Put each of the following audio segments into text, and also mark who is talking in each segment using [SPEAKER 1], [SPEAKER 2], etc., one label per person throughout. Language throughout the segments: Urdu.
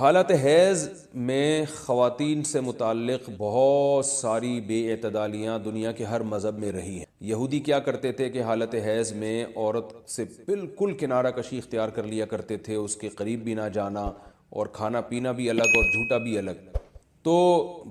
[SPEAKER 1] حالت حیض میں خواتین سے متعلق بہت ساری بے اعتدالیاں دنیا کے ہر مذہب میں رہی ہیں۔ یہودی کیا کرتے تھے کہ حالت حیض میں عورت سے بالکل کنارہ کشی اختیار کر لیا کرتے تھے، اس کے قریب بھی نہ جانا، اور کھانا پینا بھی الگ اور جھوٹا بھی الگ۔ تو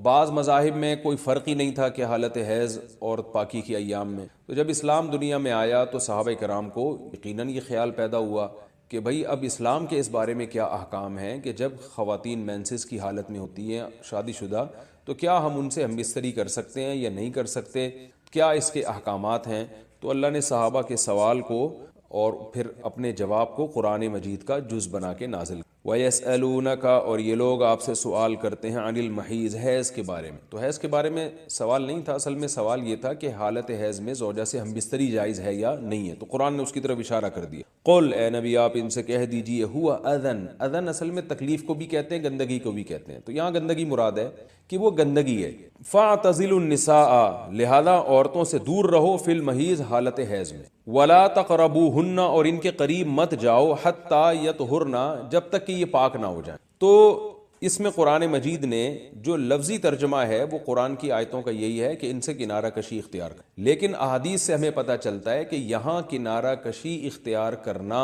[SPEAKER 1] بعض مذاہب میں کوئی فرق ہی نہیں تھا کہ حالت حیض اور پاکی کی ایام میں۔ تو جب اسلام دنیا میں آیا تو صحابہ کرام کو یقیناً یہ خیال پیدا ہوا کہ بھئی اب اسلام کے اس بارے میں کیا احکام ہیں کہ جب خواتین مینسز کی حالت میں ہوتی ہیں شادی شدہ، تو کیا ہم ان سے ہم بستری کر سکتے ہیں یا نہیں کر سکتے، کیا اس کے احکامات ہیں۔ تو اللہ نے صحابہ کے سوال کو اور پھر اپنے جواب کو قرآن مجید کا جز بنا کے نازل کیا۔ وَيَسْأَلُونَكَ، اور یہ لوگ آپ سے سوال کرتے ہیں، عن المحیض، حیض کے بارے میں۔ تو حیض کے بارے میں سوال نہیں تھا، اصل میں سوال یہ تھا کہ حالت حیض میں زوجہ سے ہم بستری جائز ہے یا نہیں ہے، تو قرآن نے اس کی طرف اشارہ کر دیا۔ قل، اے نبی آپ ان سے کہہ دیجئے، ہوا اذن، اذن اصل میں تکلیف کو بھی کہتے ہیں، گندگی کو بھی کہتے ہیں، تو یہاں گندگی مراد ہے کہ وہ گندگی ہے۔ فاعتزلوا النساء، لہذا عورتوں سے دور رہو، فی المحیض، حالت حیض میں، ولا تقربوہن، اور ان کے قریب مت جاؤ، حتی یطہرن، جب تک کہ یہ پاک نہ ہو جائیں۔ تو اس میں قرآن مجید نے جو لفظی ترجمہ ہے وہ قرآن کی آیتوں کا یہی ہے کہ ان سے کنارہ کشی اختیار کر، لیکن احادیث سے ہمیں پتہ چلتا ہے کہ یہاں کنارہ کشی اختیار کرنا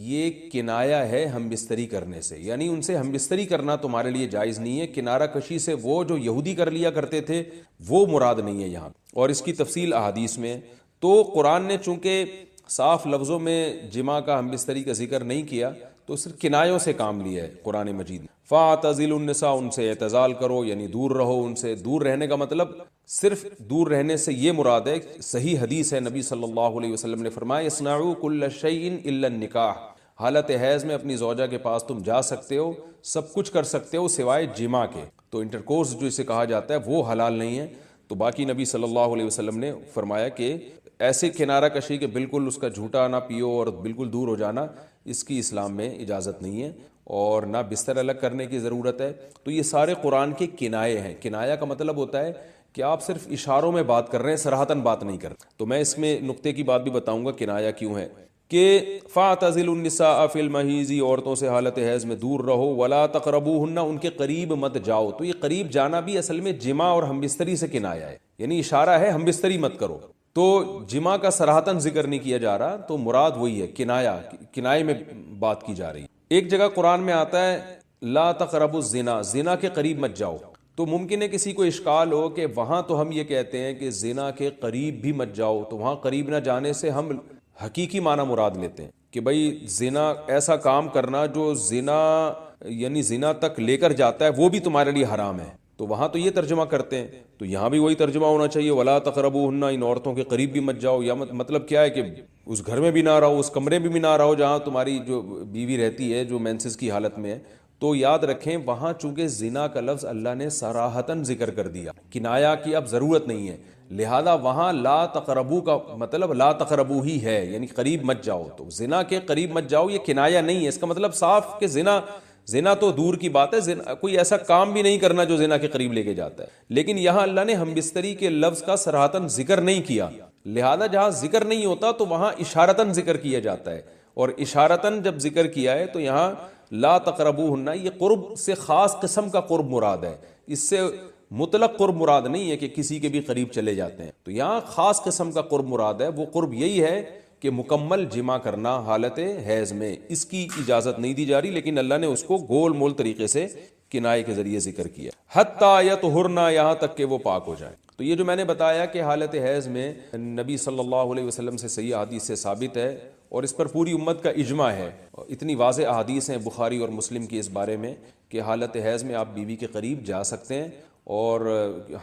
[SPEAKER 1] یہ کنایہ ہے ہم بستری کرنے سے، یعنی ان سے ہم بستری کرنا تمہارے لیے جائز نہیں ہے۔ کنارہ کشی سے وہ جو یہودی کر لیا کرتے تھے وہ مراد نہیں ہے یہاں، اور اس کی تفصیل احادیث میں۔ تو قرآن نے چونکہ صاف لفظوں میں جماع کا ہم بستری کا ذکر نہیں کیا تو صرف کنایوں سے کام لیا ہے قرآن مجید۔ فاعتزلوا النساء، ان سے اعتزال کرو، یعنی دور رہو ان سے۔ دور رہنے کا مطلب صرف دور رہنے سے یہ مراد ہے، صحیح حدیث ہے، نبی صلی اللہ علیہ وسلم نے فرمایا، اصنعوا کل شیء الا النکاح، حالت حیض میں اپنی زوجہ کے پاس تم جا سکتے ہو، سب کچھ کر سکتے ہو سوائے جماع کے۔ تو انٹرکورس جو اسے کہا جاتا ہے وہ حلال نہیں ہے۔ تو باقی نبی صلی اللہ علیہ وسلم نے فرمایا کہ ایسے کنارہ کشی کہ بالکل اس کا جھوٹا نہ پیو اور بالکل دور ہو جانا، اس کی اسلام میں اجازت نہیں ہے، اور نہ بستر الگ کرنے کی ضرورت ہے۔ تو یہ سارے قرآن کے کنائے ہیں۔ کنایہ کا مطلب ہوتا ہے کہ آپ صرف اشاروں میں بات کر رہے ہیں، صراحتاً بات نہیں کر رہے۔ تو میں اس میں نقطے کی بات بھی بتاؤں گا کنایہ کیوں ہے، کہ فاعتزلوا النساء فی المحیض، عورتوں سے حالت حیض میں دور رہو، ولا تقربوہن، ان کے قریب مت جاؤ۔ تو یہ قریب جانا بھی اصل میں جماع اور ہم بستری سے کنایہ ہے، یعنی اشارہ ہے ہم بستری مت کرو۔ تو جماع کا صراحتاً ذکر نہیں کیا جا رہا، تو مراد وہی ہے، کنایہ میں بات کی جا رہی ہے۔ ایک جگہ قرآن میں آتا ہے لا تقربوا الزنا، زنا کے قریب مت جاؤ۔ تو ممکن ہے کسی کو اشکال ہو کہ وہاں تو ہم یہ کہتے ہیں کہ زنا کے قریب بھی مت جاؤ، تو وہاں قریب نہ جانے سے ہم حقیقی معنی مراد لیتے ہیں کہ بھئی زنا ایسا کام کرنا جو زنا یعنی زنا تک لے کر جاتا ہے وہ بھی تمہارے لیے حرام ہے، تو وہاں تو یہ ترجمہ کرتے ہیں۔ تو یہاں بھی وہی ترجمہ ہونا چاہیے، ولا تقربوہن، ان عورتوں کے قریب بھی مت جاؤ۔ یا مطلب کیا ہے کہ اس گھر میں بھی نہ رہو، اس کمرے میں بھی نہ رہو جہاں تمہاری جو بیوی رہتی ہے جو مینسز کی حالت میں ہے۔ تو یاد رکھیں وہاں چونکہ زنا کا لفظ اللہ نے صراحتاً ذکر کر دیا، کنایہ کی اب ضرورت نہیں ہے، لہذا وہاں لا تقربو کا مطلب لا تقربو ہی ہے، یعنی قریب مت جاؤ۔ تو زنا کے قریب مت جاؤ یہ کنایہ نہیں ہے، اس کا مطلب صاف کہ زنا تو دور کی بات ہے، کوئی ایسا کام بھی نہیں کرنا جو زنا کے قریب لے کے جاتا ہے۔ لیکن یہاں اللہ نے ہم بستری کے لفظ کا صراحتاً ذکر نہیں کیا، لہذا جہاں ذکر نہیں ہوتا تو وہاں اشارتاً ذکر کیا جاتا ہے، اور اشارتاً جب ذکر کیا ہے تو یہاں لا تقربوہن، یہ قرب سے خاص قسم کا قرب مراد ہے، اس سے مطلق قرب مراد نہیں ہے کہ کسی کے بھی قریب چلے جاتے ہیں۔ تو یہاں خاص قسم کا قرب مراد ہے، وہ قرب یہی ہے کہ مکمل جمع کرنا حالت حیض میں، اس کی اجازت نہیں دی جا رہی، لیکن اللہ نے اس کو گول مول طریقے سے کنائے کے ذریعے ذکر کیا، حتی یطہرن، یہاں تک کہ وہ پاک ہو جائیں۔ تو یہ جو میں نے بتایا کہ حالت حیض میں نبی صلی اللہ علیہ وسلم سے صحیح حدیث سے ثابت ہے، اور اس پر پوری امت کا اجماع ہے، اتنی واضح احادیث ہیں بخاری اور مسلم کی اس بارے میں کہ حالت حیض میں آپ بیوی کے قریب جا سکتے ہیں، اور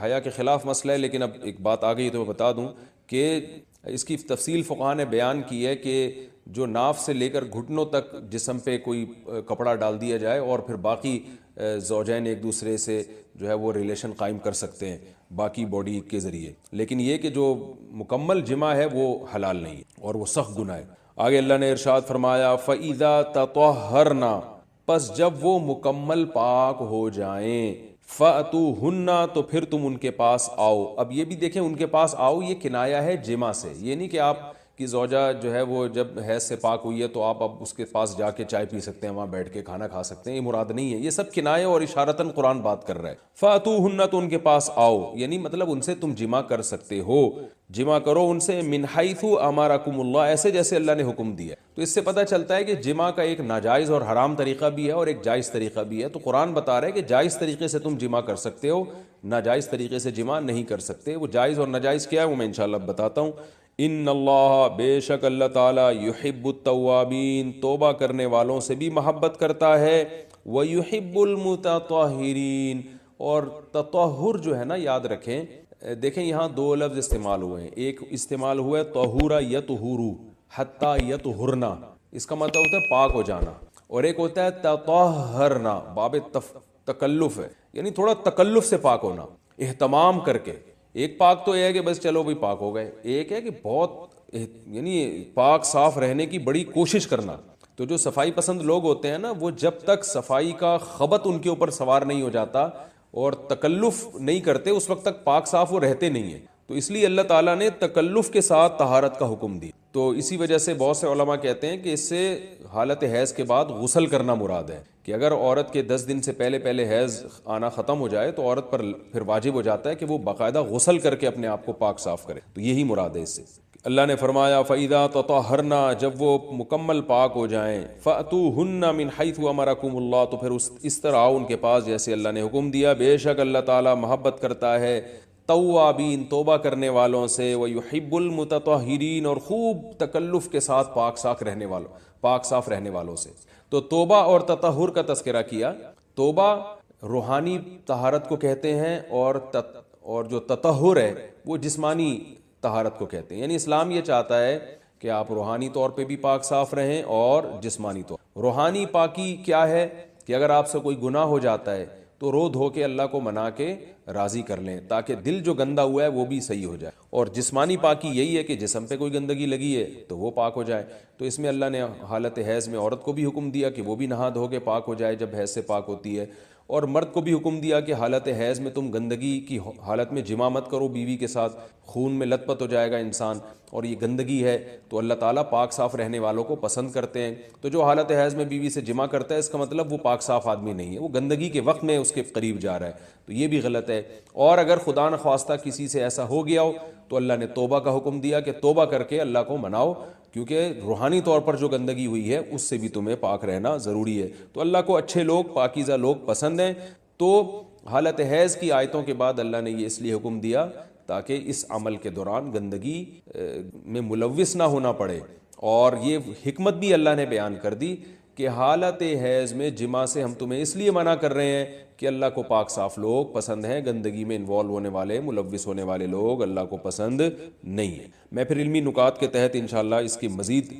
[SPEAKER 1] حیا کے خلاف مسئلہ ہے۔ لیکن اب ایک بات آ گئی تو میں بتا دوں کہ اس کی تفصیل فقہاء نے بیان کی ہے کہ جو ناف سے لے کر گھٹنوں تک جسم پہ کوئی کپڑا ڈال دیا جائے اور پھر باقی زوجین ایک دوسرے سے جو ہے وہ ریلیشن قائم کر سکتے ہیں باقی باڈی کے ذریعے، لیکن یہ کہ جو مکمل جمع ہے وہ حلال نہیں ہے اور وہ سخت گناہ ہے۔ آگے اللہ نے ارشاد فرمایا فَإِذَا تَطَهَّرْنَ، پس جب وہ مکمل پاک ہو جائیں، فَأْتُوهُنَّ، تو پھر تم ان کے پاس آؤ۔ اب یہ بھی دیکھیں ان کے پاس آؤ یہ کنایہ ہے جمع سے، یہ نہیں کہ آپ کہ زوجہ جو ہے وہ جب حیض سے پاک ہوئی ہے تو آپ اب اس کے پاس جا کے چائے پی سکتے ہیں، وہاں بیٹھ کے کھانا کھا سکتے ہیں، یہ مراد نہیں ہے، یہ سب کنایہ اور اشارتاً قرآن بات کر رہا ہے۔ فَأْتُوهُنَّ، تو ان کے پاس آؤ، یعنی مطلب ان سے تم جمع کر سکتے ہو، جمع کرو ان سے، من حیث امرکم اللہ، ایسے جیسے اللہ نے حکم دیا۔ تو اس سے پتہ چلتا ہے کہ جمع کا ایک ناجائز اور حرام طریقہ بھی ہے اور ایک جائز طریقہ بھی ہے۔ تو قرآن بتا رہا ہے کہ جائز طریقے سے تم جمع کر سکتے ہو، ناجائز طریقے سے جمع نہیں کر سکتے۔ وہ جائز اور ناجائز کیا ہے وہ میں انشاءاللہ بتاتا ہوں۔ ان اللہ، بے شک اللہ تعالیٰ، یحب التوابین، توبہ کرنے والوں سے بھی محبت کرتا ہے، ویحب المتطہرین، اور تطہر جو ہے نا، یاد رکھیں، دیکھیں یہاں دو لفظ استعمال ہوئے ہیں، ایک استعمال ہوا ہے طہورا یطہرو، حتی یطہرنا، اس کا مطلب ہوتا ہے پاک ہو جانا، اور ایک ہوتا ہے تطہرنا، باب تکلف ہے، یعنی تھوڑا تکلف سے پاک ہونا، اہتمام کر کے۔ ایک پاک تو یہ ہے کہ بس چلو بھی پاک ہو گئے، ایک ہے کہ بہت یعنی پاک صاف رہنے کی بڑی کوشش کرنا۔ تو جو صفائی پسند لوگ ہوتے ہیں نا، وہ جب تک صفائی کا خبط ان کے اوپر سوار نہیں ہو جاتا اور تکلف نہیں کرتے، اس وقت تک پاک صاف وہ رہتے نہیں ہیں۔ تو اس لیے اللہ تعالیٰ نے تکلف کے ساتھ طہارت کا حکم دی۔ تو اسی وجہ سے بہت سے علماء کہتے ہیں کہ اس سے حالت حیض کے بعد غسل کرنا مراد ہے، کہ اگر عورت کے 10 دن سے پہلے حیض آنا ختم ہو جائے تو عورت پر پھر واجب ہو جاتا ہے کہ وہ باقاعدہ غسل کر کے اپنے آپ کو پاک صاف کرے۔ تو یہی مراد ہے اس سے۔ اللہ نے فرمایا فَإِذَا تَطَهَّرْنَا، جب وہ مکمل پاک ہو جائیں، فَأْتُوهُنَّ مِنْ حَيْثُ أَمَرَكُمُ اللَّهُ، تو پھر اس طرح آؤ ان کے پاس جیسے اللہ نے حکم دیا۔ بے شک اللہ تعالیٰ محبت کرتا ہے توابین، توبہ کرنے والوں سے، وَيُحِبُّ الْمُتَطَهِّرِينَ، اور خوب تکلف کے ساتھ پاک صاف رہنے والوں سے۔ تو توبہ اور تطہر کا تذکرہ کیا۔ توبہ روحانی طہارت کو کہتے ہیں، اور جو تطہر ہے وہ جسمانی طہارت کو کہتے ہیں۔ یعنی اسلام یہ چاہتا ہے کہ آپ روحانی طور پہ بھی پاک صاف رہیں اور جسمانی طور۔ روحانی پاکی کیا ہے کہ اگر آپ سے کوئی گناہ ہو جاتا ہے تو رو دھو کے اللہ کو منا کے راضی کر لیں، تاکہ دل جو گندا ہوا ہے وہ بھی صحیح ہو جائے۔ اور جسمانی پاکی یہی ہے کہ جسم پہ کوئی گندگی لگی ہے تو وہ پاک ہو جائے۔ تو اس میں اللہ نے حالت حیض میں عورت کو بھی حکم دیا کہ وہ بھی نہا دھو کے پاک ہو جائے جب حیض سے پاک ہوتی ہے، اور مرد کو بھی حکم دیا کہ حالت حیض میں تم گندگی کی حالت میں جمع مت کرو بیوی کے ساتھ، خون میں لت پت ہو جائے گا انسان، اور یہ گندگی ہے۔ تو اللہ تعالیٰ پاک صاف رہنے والوں کو پسند کرتے ہیں۔ تو جو حالت حیض میں بیوی سے جمع کرتا ہے، اس کا مطلب وہ پاک صاف آدمی نہیں ہے، وہ گندگی کے وقت میں اس کے قریب جا رہا ہے، تو یہ بھی غلط ہے۔ اور اگر خدا نخواستہ کسی سے ایسا ہو گیا ہو تو اللہ نے توبہ کا حکم دیا کہ توبہ کر کے اللہ کو مناؤ، کیونکہ روحانی طور پر جو گندگی ہوئی ہے اس سے بھی تمہیں پاک رہنا ضروری ہے۔ تو اللہ کو اچھے لوگ، پاکیزہ لوگ پسند ہیں۔ تو حالت حیض کی آیتوں کے بعد اللہ نے یہ اس لیے حکم دیا تاکہ اس عمل کے دوران گندگی میں ملوث نہ ہونا پڑے۔ اور یہ حکمت بھی اللہ نے بیان کر دی کہ حالت حیض میں جمع سے ہم تمہیں اس لیے منع کر رہے ہیں کہ اللہ کو پاک صاف لوگ پسند ہیں، گندگی میں انوالو ہونے والے، ملوث ہونے والے لوگ اللہ کو پسند نہیں ہیں۔ میں پھر علمی نکات کے تحت انشاءاللہ اس کی مزید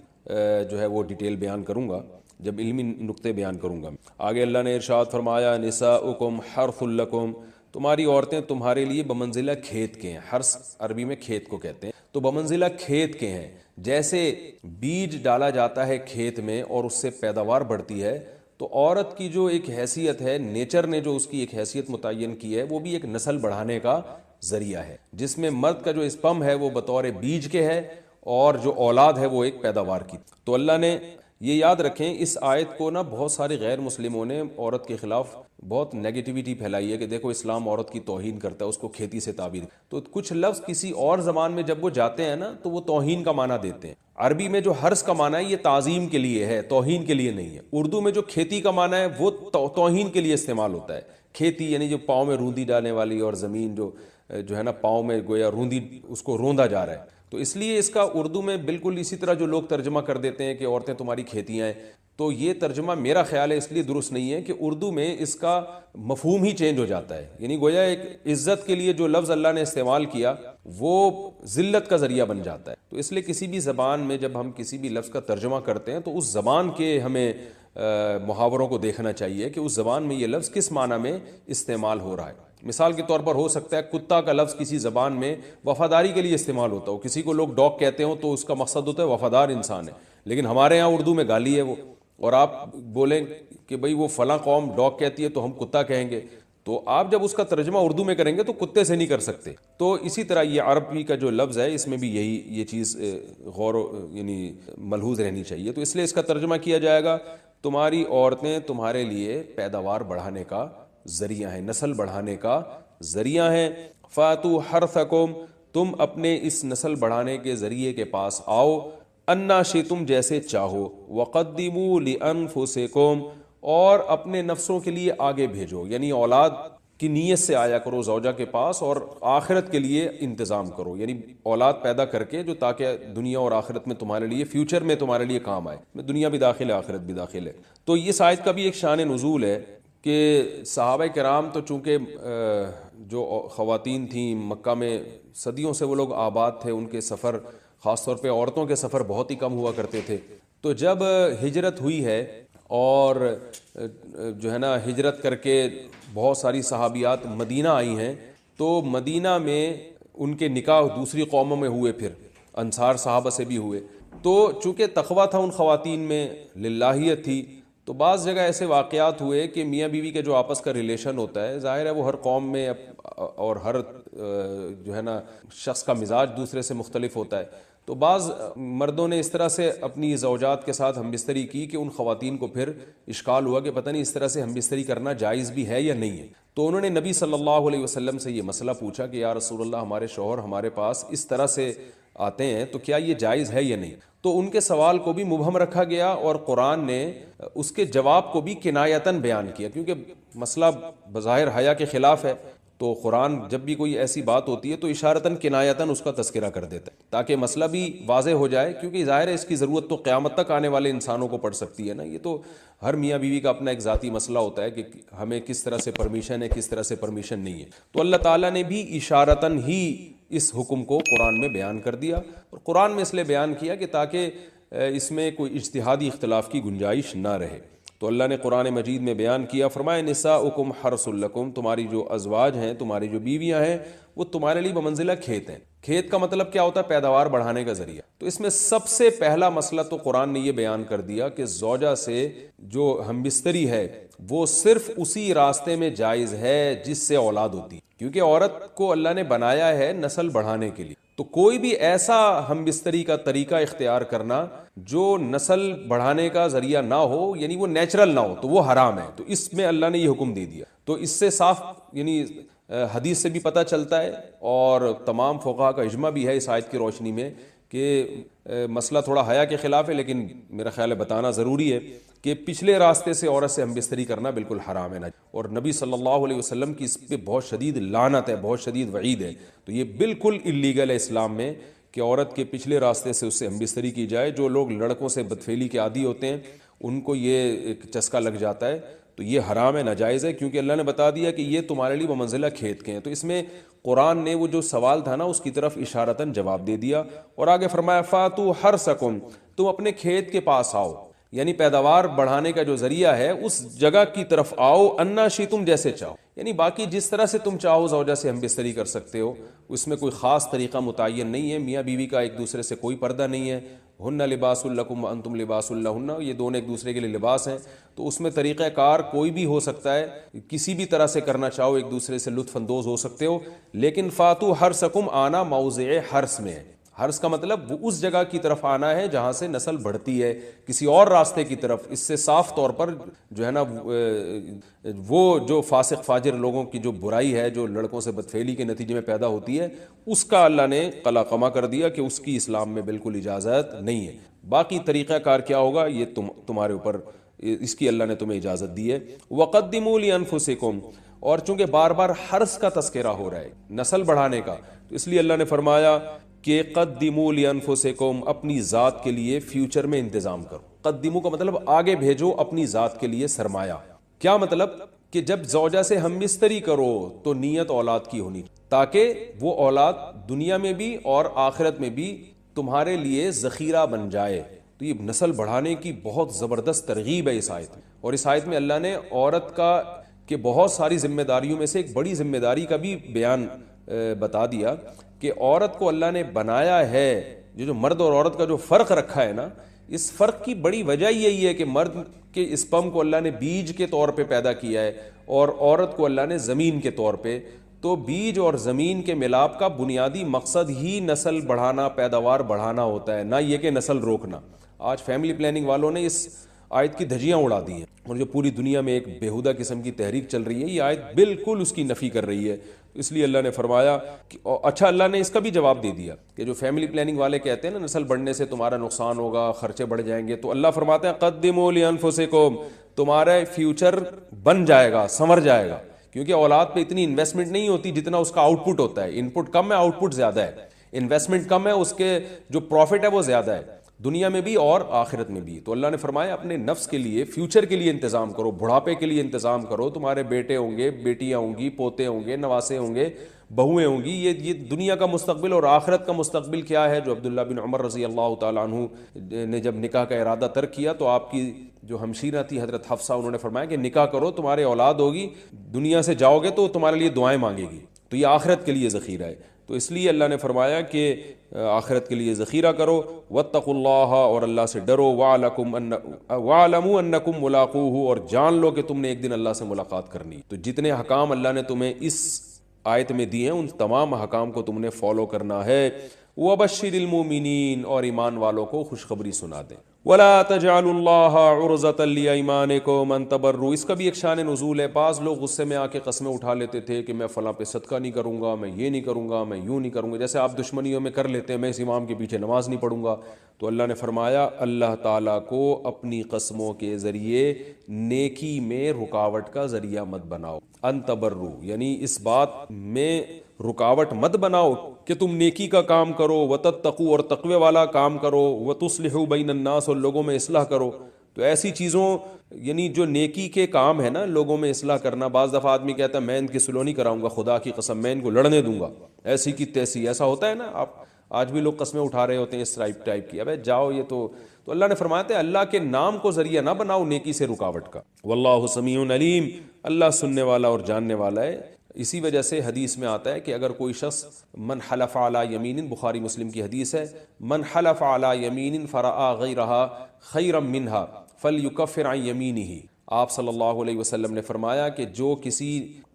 [SPEAKER 1] جو ہے وہ ڈیٹیل بیان کروں گا جب علمی نقطے بیان کروں گا۔ آگے اللہ نے ارشاد فرمایا نساؤکم حرث لکم، تمہاری عورتیں تمہارے لیے بمنزلہ کھیت کے ہیں۔ حرث عربی میں کھیت کو کہتے ہیں، تو بمنزلہ کھیت کے ہیں۔ جیسے بیج ڈالا جاتا ہے کھیت میں اور اس سے پیداوار بڑھتی ہے، تو عورت کی جو ایک حیثیت ہے، نیچر نے جو اس کی ایک حیثیت متعین کی ہے، وہ بھی ایک نسل بڑھانے کا ذریعہ ہے، جس میں مرد کا جو اسپم ہے وہ بطور بیج کے ہے اور جو اولاد ہے وہ ایک پیداوار کی۔ تو اللہ نے یہ یاد رکھیں، اس آیت کو نا بہت سارے غیر مسلموں نے عورت کے خلاف بہت نیگیٹیوٹی پھیلائی ہے کہ دیکھو اسلام عورت کی توہین کرتا ہے، اس کو کھیتی سے تعبیر۔ تو کچھ لفظ کسی اور زبان میں جب وہ جاتے ہیں نا تو وہ توہین کا معنی دیتے ہیں۔ عربی میں جو حرث کا معنی ہے یہ تعظیم کے لیے ہے، توہین کے لیے نہیں ہے۔ اردو میں جو کھیتی کا معنی ہے وہ توہین کے لیے استعمال ہوتا ہے۔ کھیتی یعنی جو پاؤں میں روندی ڈالنے والی، اور زمین جو ہے نا پاؤں میں گویا روندی، اس کو روندا جا رہا ہے۔ تو اس لیے اس کا اردو میں بالکل اسی طرح جو لوگ ترجمہ کر دیتے ہیں کہ عورتیں تمہاری کھیتیاں ہیں، تو یہ ترجمہ میرا خیال ہے اس لیے درست نہیں ہے کہ اردو میں اس کا مفہوم ہی چینج ہو جاتا ہے۔ یعنی گویا ایک عزت کے لیے جو لفظ اللہ نے استعمال کیا وہ ذلت کا ذریعہ بن جاتا ہے۔ تو اس لیے کسی بھی زبان میں جب ہم کسی بھی لفظ کا ترجمہ کرتے ہیں تو اس زبان کے ہمیں محاوروں کو دیکھنا چاہیے کہ اس زبان میں یہ لفظ کس معنی میں استعمال ہو رہا ہے۔ مثال کے طور پر ہو سکتا ہے کتا کا لفظ کسی زبان میں وفاداری کے لیے استعمال ہوتا ہو، کسی کو لوگ ڈاگ کہتے ہوں تو اس کا مقصد ہوتا ہے وفادار انسان ہے، لیکن ہمارے ہاں اردو میں گالی ہے وہ، اور آپ بولیں کہ بھئی وہ فلاں قوم ڈاگ کہتی ہے تو ہم کتا کہیں گے، تو آپ جب اس کا ترجمہ اردو میں کریں گے تو کتے سے نہیں کر سکتے. تو اسی طرح یہ عربی کا جو لفظ ہے اس میں بھی یہ چیز غور یعنی ملحوظ رہنی چاہیے. تو اس لیے اس کا ترجمہ کیا جائے گا تمہاری عورتیں تمہارے لیے پیداوار بڑھانے کا ذریعہ ہیں, نسل بڑھانے کا ذریعہ ہیں. فاتو حرثکم, تم اپنے اس نسل بڑھانے کے ذریعے کے پاس آؤ, انا شئتم جیسے چاہو, وقدموا لانفسکم, اور اپنے نفسوں کے لیے آگے بھیجو, یعنی اولاد کی نیت سے آیا کرو زوجہ کے پاس اور آخرت کے لیے انتظام کرو, یعنی اولاد پیدا کر کے جو تاکہ دنیا اور آخرت میں تمہارے لیے فیوچر میں تمہارے لیے کام آئے. دنیا بھی داخل ہے, آخرت بھی داخل ہے. تو یہ آیت کا بھی ایک شان نزول ہے کہ صحابہ کرام تو چونکہ جو خواتین تھیں مکہ میں صدیوں سے وہ لوگ آباد تھے, ان کے سفر خاص طور پہ عورتوں کے سفر بہت ہی کم ہوا کرتے تھے. تو جب ہجرت ہوئی ہے اور جو ہے نا ہجرت کر کے بہت ساری صحابیات مدینہ آئی ہیں, تو مدینہ میں ان کے نکاح دوسری قوموں میں ہوئے, پھر انصار صحابہ سے بھی ہوئے. تو چونکہ تقویٰ تھا ان خواتین میں, للہیت تھی, تو بعض جگہ ایسے واقعات ہوئے کہ میاں بیوی کے جو آپس کا ریلیشن ہوتا ہے, ظاہر ہے وہ ہر قوم میں اور ہر جو ہے نا شخص کا مزاج دوسرے سے مختلف ہوتا ہے. تو بعض مردوں نے اس طرح سے اپنی زوجات کے ساتھ ہم بستری کی کہ ان خواتین کو پھر اشکال ہوا کہ پتہ نہیں اس طرح سے ہم بستری کرنا جائز بھی ہے یا نہیں ہے. تو انہوں نے نبی صلی اللہ علیہ وسلم سے یہ مسئلہ پوچھا کہ یا رسول اللہ, ہمارے شوہر ہمارے پاس اس طرح سے آتے ہیں تو کیا یہ جائز ہے یا نہیں. تو ان کے سوال کو بھی مبہم رکھا گیا اور قرآن نے اس کے جواب کو بھی کنایتاً بیان کیا, کیونکہ مسئلہ بظاہر حیا کے خلاف ہے. تو قرآن جب بھی کوئی ایسی بات ہوتی ہے تو اشارتاً کنایتاً اس کا تذکرہ کر دیتا ہے تاکہ مسئلہ بھی واضح ہو جائے, کیونکہ ظاہر ہے اس کی ضرورت تو قیامت تک آنے والے انسانوں کو پڑ سکتی ہے نا. یہ تو ہر میاں بیوی کا اپنا ایک ذاتی مسئلہ ہوتا ہے کہ ہمیں کس طرح سے پرمیشن ہے, کس طرح سے پرمیشن نہیں ہے. تو اللہ تعالیٰ نے بھی اشارتاً ہی اس حکم کو قرآن میں بیان کر دیا, اور قرآن میں اس لیے بیان کیا کہ تاکہ اس میں کوئی اجتہادی اختلاف کی گنجائش نہ رہے. تو اللہ نے قرآن مجید میں بیان کیا, فرمایا نساؤکم حرث لکم, تمہاری جو ازواج ہیں, تمہاری جو بیویاں ہیں, وہ تمہارے لیے بمنزلہ کھیت ہیں. کھیت کا مطلب کیا ہوتا ہے؟ پیداوار بڑھانے کا ذریعہ. تو اس میں سب سے پہلا مسئلہ تو قرآن نے یہ بیان کر دیا کہ زوجہ سے جو ہمبستری ہے وہ صرف اسی راستے میں جائز ہے جس سے اولاد ہوتی ہے, کیونکہ عورت کو اللہ نے بنایا ہے نسل بڑھانے کے لیے. تو کوئی بھی ایسا ہم بستری کا طریقہ اختیار کرنا جو نسل بڑھانے کا ذریعہ نہ ہو, یعنی وہ نیچرل نہ ہو, تو وہ حرام ہے. تو اس میں اللہ نے یہ حکم دے دیا. تو اس سے صاف یعنی حدیث سے بھی پتہ چلتا ہے اور تمام فقہا کا اجماع بھی ہے اس آیت کی روشنی میں کہ مسئلہ تھوڑا حیا کے خلاف ہے, لیکن میرا خیال ہے بتانا ضروری ہے کہ پچھلے راستے سے عورت سے ہم بستری کرنا بالکل حرام ہے. اور نبی صلی اللہ علیہ وسلم کی اس پہ بہت شدید لعنت ہے, بہت شدید وعید ہے. تو یہ بالکل اللیگل ہے اسلام میں کہ عورت کے پچھلے راستے سے اس سے ہم بستری کی جائے. جو لوگ لڑکوں سے بدفعلی کے عادی ہوتے ہیں ان کو یہ ایک چسکا لگ جاتا ہے, تو یہ حرام ہے, ناجائز ہے, کیونکہ اللہ نے بتا دیا کہ یہ تمہارے لیے بمنزلہ کھیت کے ہیں. تو اس میں قرآن نے وہ جو سوال تھا نا اس کی طرف اشارتاً جواب دے دیا. اور آگے فرمایا فاتو حرثکم, تم اپنے کھیت کے پاس آؤ, یعنی پیداوار بڑھانے کا جو ذریعہ ہے اس جگہ کی طرف آؤ, انا شئتم جیسے چاہو, یعنی باقی جس طرح سے تم چاہو زوجہ سے ہم بستری کر سکتے ہو, اس میں کوئی خاص طریقہ متعین نہیں ہے. میاں بیوی کا ایک دوسرے سے کوئی پردہ نہیں ہے. ہن لباس لکم وانتم لباس لہن, یہ دونوں ایک دوسرے کے لیے لباس ہیں. تو اس میں طریقہ کار کوئی بھی ہو سکتا ہے, کسی بھی طرح سے کرنا چاہو ایک دوسرے سے لطف اندوز ہو سکتے ہو. لیکن فاتو حرثکم, آنا موضع حرث میں ہے. حرث کا مطلب وہ اس جگہ کی طرف آنا ہے جہاں سے نسل بڑھتی ہے, کسی اور راستے کی طرف. اس سے صاف طور پر جو ہے نا وہ جو فاسق فاجر لوگوں کی جو برائی ہے جو لڑکوں سے بدفعلی کے نتیجے میں پیدا ہوتی ہے, اس کا اللہ نے قلعہ کر دیا کہ اس کی اسلام میں بالکل اجازت نہیں ہے. باقی طریقہ کار کیا ہوگا یہ تمہارے اوپر, اس کی اللہ نے تمہیں اجازت دی ہے. وقدموا لانفسکم, اور چونکہ بار بار حرث کا تذکرہ ہو رہا ہے نسل بڑھانے کا, تو اس لیے اللہ نے فرمایا کہ قدموا لانفسکم, اپنی ذات کے لیے فیوچر میں انتظام کرو. قدموا کا مطلب آگے بھیجو اپنی ذات کے لیے سرمایہ. کیا مطلب کہ جب زوجہ سے ہم بستری کرو تو نیت اولاد کی ہونی, تاکہ وہ اولاد دنیا میں بھی اور آخرت میں بھی تمہارے لیے ذخیرہ بن جائے. تو یہ نسل بڑھانے کی بہت زبردست ترغیب ہے اس آیت میں. اور اس آیت میں اللہ نے عورت کا کہ بہت ساری ذمہ داریوں میں سے ایک بڑی ذمہ داری کا بھی بیان بتا دیا کہ عورت کو اللہ نے بنایا ہے, جو مرد اور عورت کا جو فرق رکھا ہے نا, اس فرق کی بڑی وجہ یہی ہے کہ مرد کے اسپم کو اللہ نے بیج کے طور پہ پیدا کیا ہے اور عورت کو اللہ نے زمین کے طور پہ. تو بیج اور زمین کے ملاپ کا بنیادی مقصد ہی نسل بڑھانا، پیداوار بڑھانا ہوتا ہے، نہ یہ کہ نسل روکنا. آج فیملی پلاننگ والوں نے اس آیت کی دھجیاں اڑا دی ہیں، اور جو پوری دنیا میں ایک بیہودہ قسم کی تحریک چل رہی ہے، یہ آیت بالکل اس کی نفی کر رہی ہے. اس لیے اللہ نے فرمایا کہ اچھا، اللہ نے اس کا بھی جواب دے دیا کہ جو فیملی پلاننگ والے کہتے ہیں نا نسل بڑھنے سے تمہارا نقصان ہوگا، خرچے بڑھ جائیں گے، تو اللہ فرماتے ہیں قدموا لانفسکم، تمہارا فیوچر بن جائے گا، سنور جائے گا. کیونکہ اولاد پہ اتنی انویسٹمنٹ نہیں ہوتی جتنا اس کا آؤٹ پٹ ہوتا ہے. ان پٹ کم ہے، آؤٹ پٹ زیادہ ہے. انویسٹمنٹ کم ہے، اس کے جو پروفٹ ہے وہ زیادہ ہے، دنیا میں بھی اور آخرت میں بھی. تو اللہ نے فرمایا اپنے نفس کے لیے، فیوچر کے لیے انتظام کرو، بڑھاپے کے لیے انتظام کرو. تمہارے بیٹے ہوں گے، بیٹیاں ہوں گی، پوتے ہوں گے، نواسے ہوں گے، بہویں ہوں گی. یہ دنیا کا مستقبل اور آخرت کا مستقبل کیا ہے. جو عبداللہ بن عمر رضی اللہ تعالیٰ عنہ نے جب نکاح کا ارادہ ترک کیا تو آپ کی جو ہمشیرہ تھی حضرت حفصہ، انہوں نے فرمایا کہ نکاح کرو، تمہارے اولاد ہوگی، دنیا سے جاؤ گے تو تمہارے لیے دعائیں مانگے گی. تو یہ آخرت کے لیے ذخیرہ ہے. تو اس لیے اللہ نے فرمایا کہ آخرت کے لیے ذخیرہ کرو. واتقوا اللہ، اور اللہ سے ڈرو. واعلموا انکم ملاقوہ، اور جان لو کہ تم نے ایک دن اللہ سے ملاقات کرنی. تو جتنے حکام اللہ نے تمہیں اس آیت میں دیے ہیں ان تمام حکام کو تم نے فالو کرنا ہے. وبشر المؤمنین، اور ایمان والوں کو خوشخبری سنا دیں. ولا تجعلوا اللہ عرضۃ لایمانکم ان تبروا، اس کا بھی ایک شان نزول ہے. بعض لوگ غصے میں آ کے قسمیں اٹھا لیتے تھے کہ میں فلاں پہ صدقہ نہیں کروں گا، میں یہ نہیں کروں گا، میں یوں نہیں کروں گا. جیسے آپ دشمنیوں میں کر لیتے ہیں، میں اس امام کے پیچھے نماز نہیں پڑھوں گا. تو اللہ نے فرمایا اللہ تعالیٰ کو اپنی قسموں کے ذریعے نیکی میں رکاوٹ کا ذریعہ مت بناؤ. ان تبروا یعنی اس بات میں رکاوٹ مت بناؤ کہ تم نیکی کا کام کرو، وتتقوا، اور تقوی والا کام کرو، وتصلحوا بین الناس، اور لوگوں میں اصلاح کرو. تو ایسی چیزوں یعنی جو نیکی کے کام ہے نا، لوگوں میں اصلاح کرنا. بعض دفعہ آدمی کہتا ہے میں ان کی سلو نہیں کراؤں گا، خدا کی قسم میں ان کو لڑنے دوں گا، ایسی کی تیسی. ایسا ہوتا ہے نا، آپ آج بھی لوگ قسمیں اٹھا رہے ہوتے ہیں اس ٹائپ کی. ابے جاؤ، یہ تو اللہ نے فرمایا تھا اللہ کے نام کو ذریعہ نہ بناؤ نیکی سے رکاوٹ کا. واللہ سمیع علیم، اللہ سننے والا اور جاننے والا ہے. اسی وجہ سے حدیث میں آتا ہے کہ اگر کوئی شخص من حلف علی یمین، بخاری مسلم کی حدیث ہے، من حلف علی یمین فرآ غیرہا خیرا منہا فلیکفر عن یمینہ. آپ صلی اللہ علیہ وسلم نے فرمایا کہ جو کسی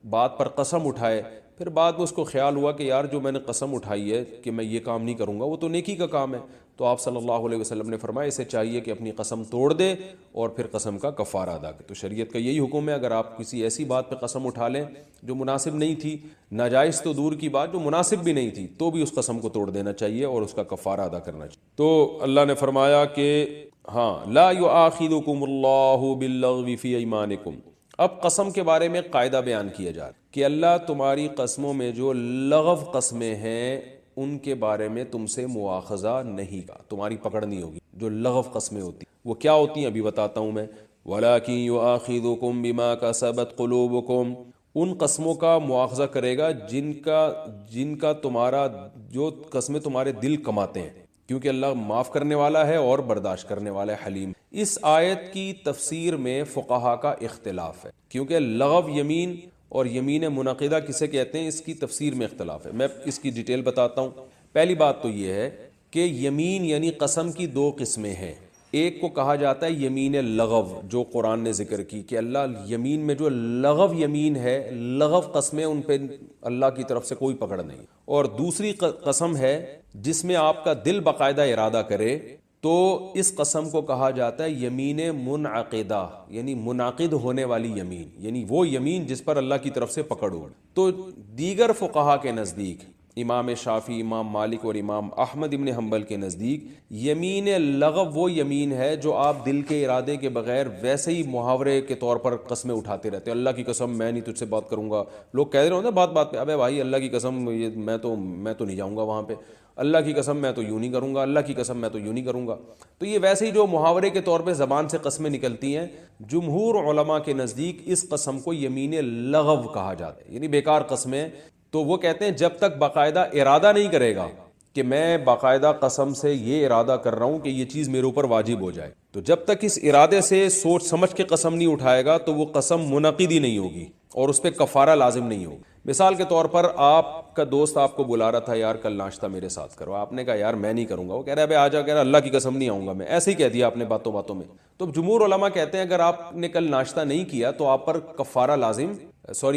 [SPEAKER 1] بات پر قسم اٹھائے، پھر بعد میں اس کو خیال ہوا کہ یار جو میں نے قسم اٹھائی ہے کہ میں یہ کام نہیں کروں گا، وہ تو نیکی کا کام ہے، تو آپ صلی اللہ علیہ وسلم نے فرمایا اسے چاہیے کہ اپنی قسم توڑ دے اور پھر قسم کا کفارہ ادا کرے. تو شریعت کا یہی حکم ہے، اگر آپ کسی ایسی بات پہ قسم اٹھا لیں جو مناسب نہیں تھی، ناجائز تو دور کی بات، جو مناسب بھی نہیں تھی، تو بھی اس قسم کو توڑ دینا چاہیے اور اس کا کفارہ ادا کرنا چاہیے. تو اللہ نے فرمایا کہ ہاں لا یؤاخذکم اللہ باللغو فی ایمانکم. اب قسم کے بارے میں قاعدہ بیان کیا جا رہا ہے کہ اللہ تمہاری قسموں میں جو لغو قسمیں ہیں ان کے بارے میں تم سے مواخذہ نہیں کا، تمہاری پکڑ نہیں ہوگی. جو لغو قسمیں ہوتی وہ کیا ہوتی ہیں ابھی بتاتا ہوں میں. وَلَٰكِن يُؤَاخِذُكُم بِمَا كَسَبَتْ قُلُوبُكُم، ان قسموں کا مواخذہ کرے گا جن کا تمہارا جو قسمیں تمہارے دل کماتے ہیں، کیونکہ اللہ معاف کرنے والا ہے اور برداشت کرنے والا ہے، حلیم. اس آیت کی تفسیر میں فقہا کا اختلاف ہے، کیونکہ لغو یمین اور یمین منعقدہ کسے کہتے ہیں اس کی تفسیر میں اختلاف ہے. میں اس کی ڈیٹیل بتاتا ہوں. پہلی بات تو یہ ہے کہ یمین یعنی قسم کی دو قسمیں ہیں. ایک کو کہا جاتا ہے یمین لغو، جو قرآن نے ذکر کی کہ اللہ یمین میں جو لغو یمین ہے، لغو قسمیں، ان پہ اللہ کی طرف سے کوئی پکڑ نہیں. اور دوسری قسم ہے جس میں آپ کا دل باقاعدہ ارادہ کرے، تو اس قسم کو کہا جاتا ہے یمین منعقدہ، یعنی منعقد ہونے والی یمین، یعنی وہ یمین جس پر اللہ کی طرف سے پکڑ ہو. تو دیگر فقہا کے نزدیک، امام شافعی، امام مالک اور امام احمد ابن حنبل کے نزدیک، یمین لغو وہ یمین ہے جو آپ دل کے ارادے کے بغیر ویسے ہی محاورے کے طور پر قسمیں اٹھاتے رہتے ہیں. اللہ کی قسم میں نہیں تجھ سے بات کروں گا. لوگ کہہ رہے ہوتے ہیں بات پہ، ابے بھائی اللہ کی قسم میں تو نہیں جاؤں گا وہاں پہ، اللہ کی قسم میں تو یوں نہیں کروں گا، اللہ کی قسم میں تو یوں نہیں کروں گا. تو یہ ویسے ہی جو محاورے کے طور پہ زبان سے قسمیں نکلتی ہیں، جمہور علماء کے نزدیک اس قسم کو یمین لغو کہا جاتا ہے، یعنی بیکار قسمیں. تو وہ کہتے ہیں جب تک باقاعدہ ارادہ نہیں کرے گا کہ میں باقاعدہ قسم سے یہ ارادہ کر رہا ہوں کہ یہ چیز میرے اوپر واجب ہو جائے، تو جب تک اس ارادے سے سوچ سمجھ کے قسم نہیں اٹھائے گا تو وہ قسم منعقد ہی نہیں ہوگی. اور اس پہ کفارہ لازم نہیں ہوگا۔ مثال کے طور پر آپ کا دوست آپ کو بلا رہا تھا، یار کل ناشتہ میرے ساتھ کرو، آپ نے کہا یار میں نہیں کروں گا، وہ کہہ رہا ہے بھائی آ جا، کہہ رہا اللہ کی قسم نہیں آؤں گا میں، ایسے ہی کہہ دیا آپ نے باتوں باتوں میں۔ تو جمہور علماء کہتے ہیں اگر آپ نے کل ناشتہ نہیں کیا تو آپ پر کفارہ لازم،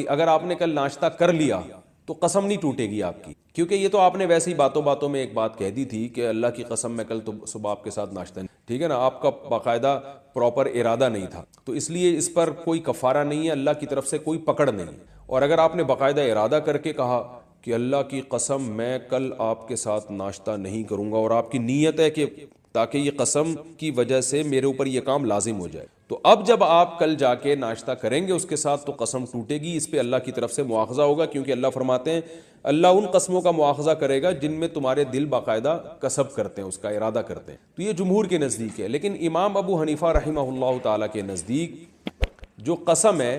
[SPEAKER 1] اگر آپ نے کل ناشتہ کر لیا تو قسم نہیں ٹوٹے گی آپ کی، کیونکہ یہ تو آپ نے ویسے ہی باتوں باتوں میں ایک بات کہہ دی تھی کہ اللہ کی قسم میں کل تو صبح آپ کے ساتھ ناشتہ نہیں، ٹھیک ہے نا، آپ کا باقاعدہ پراپر ارادہ نہیں تھا، تو اس لیے اس پر کوئی کفارہ نہیں ہے، اللہ کی طرف سے کوئی پکڑ نہیں۔ اور اگر آپ نے باقاعدہ ارادہ کر کے کہا کہ اللہ کی قسم میں کل آپ کے ساتھ ناشتہ نہیں کروں گا، اور آپ کی نیت ہے کہ تاکہ یہ قسم کی وجہ سے میرے اوپر یہ کام لازم ہو جائے، تو اب جب آپ کل جا کے ناشتہ کریں گے اس کے ساتھ تو قسم ٹوٹے گی، اس پہ اللہ کی طرف سے مواخذہ ہوگا، کیونکہ اللہ فرماتے ہیں اللہ ان قسموں کا مواخذہ کرے گا جن میں تمہارے دل باقاعدہ قصب کرتے ہیں، اس کا ارادہ کرتے ہیں۔ تو یہ جمہور کے نزدیک ہے، لیکن امام ابو حنیفہ رحمہ اللہ تعالیٰ کے نزدیک جو قسم ہے،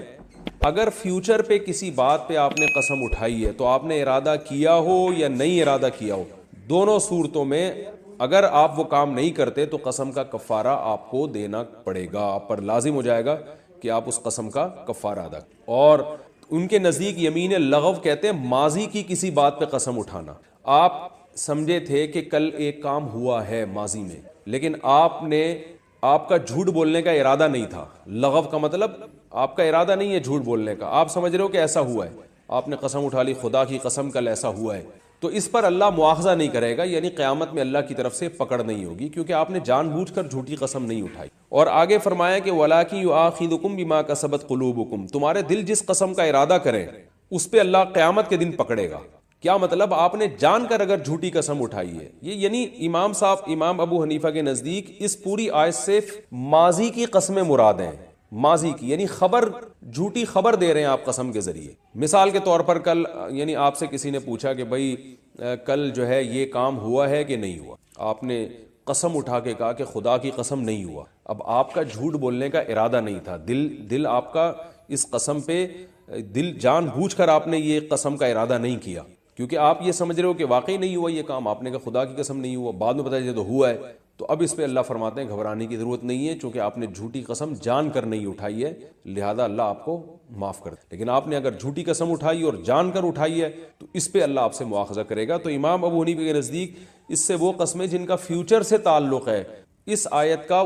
[SPEAKER 1] اگر فیوچر پہ کسی بات پہ آپ نے قسم اٹھائی ہے تو آپ نے ارادہ کیا ہو یا نہیں ارادہ کیا ہو، دونوں صورتوں میں اگر آپ وہ کام نہیں کرتے تو قسم کا کفارہ آپ کو دینا پڑے گا، آپ پر لازم ہو جائے گا کہ آپ اس قسم کا کفارہ ادا کریں۔ اور ان کے نزدیک یمین لغو کہتے ہیں ماضی کی کسی بات پہ قسم اٹھانا، آپ سمجھے تھے کہ کل ایک کام ہوا ہے ماضی میں، لیکن آپ کا جھوٹ بولنے کا ارادہ نہیں تھا، لغو کا مطلب آپ کا ارادہ نہیں ہے جھوٹ بولنے کا، آپ سمجھ رہے ہو کہ ایسا ہوا ہے، آپ نے قسم اٹھا لی خدا کی قسم کل ایسا ہوا ہے، تو اس پر اللہ مواخذہ نہیں کرے گا، یعنی قیامت میں اللہ کی طرف سے پکڑ نہیں ہوگی، کیونکہ آپ نے جان بوجھ کر جھوٹی قسم نہیں اٹھائی۔ اور آگے فرمایا کہ وَلَٰكِن يُؤَاخِذُكُم بِمَا كَسَبَتْ قُلُوبُكُم، تمہارے دل جس قسم کا ارادہ کریں اس پہ اللہ قیامت کے دن پکڑے گا۔ کیا مطلب؟ آپ نے جان کر اگر جھوٹی قسم اٹھائی ہے، یہ یعنی امام ابو حنیفہ کے نزدیک اس پوری آیت سے ماضی کی قسمیں مراد ہیں، ماضی کی، یعنی جھوٹی خبر دے رہے ہیں آپ قسم کے ذریعے۔ مثال کے طور پر کل یعنی آپ سے کسی نے پوچھا کہ بھائی کل جو ہے یہ کام ہوا ہے کہ نہیں ہوا، آپ نے قسم اٹھا کے کہا کہ خدا کی قسم نہیں ہوا، اب آپ کا جھوٹ بولنے کا ارادہ نہیں تھا، دل آپ کا اس قسم پہ جان بوجھ کر آپ نے یہ قسم کا ارادہ نہیں کیا، کیونکہ آپ یہ سمجھ رہے ہو کہ واقعی نہیں ہوا یہ کام، آپ نے کہا خدا کی قسم نہیں ہوا، بعد میں پتہ چلا تو ہوا ہے، تو اب اس پہ اللہ فرماتے ہیں گھبرانے کی ضرورت نہیں ہے، چونکہ آپ نے جھوٹی قسم جان کر نہیں اٹھائی ہے، لہذا اللہ آپ کو معاف کر دے۔ لیکن آپ نے اگر جھوٹی قسم اٹھائی اور جان کر اٹھائی ہے تو اس پہ اللہ آپ سے مواخذہ کرے گا۔ تو امام ابو حنیفہ کے نزدیک اس سے وہ قسمیں جن کا فیوچر سے تعلق ہے، اس آیت کا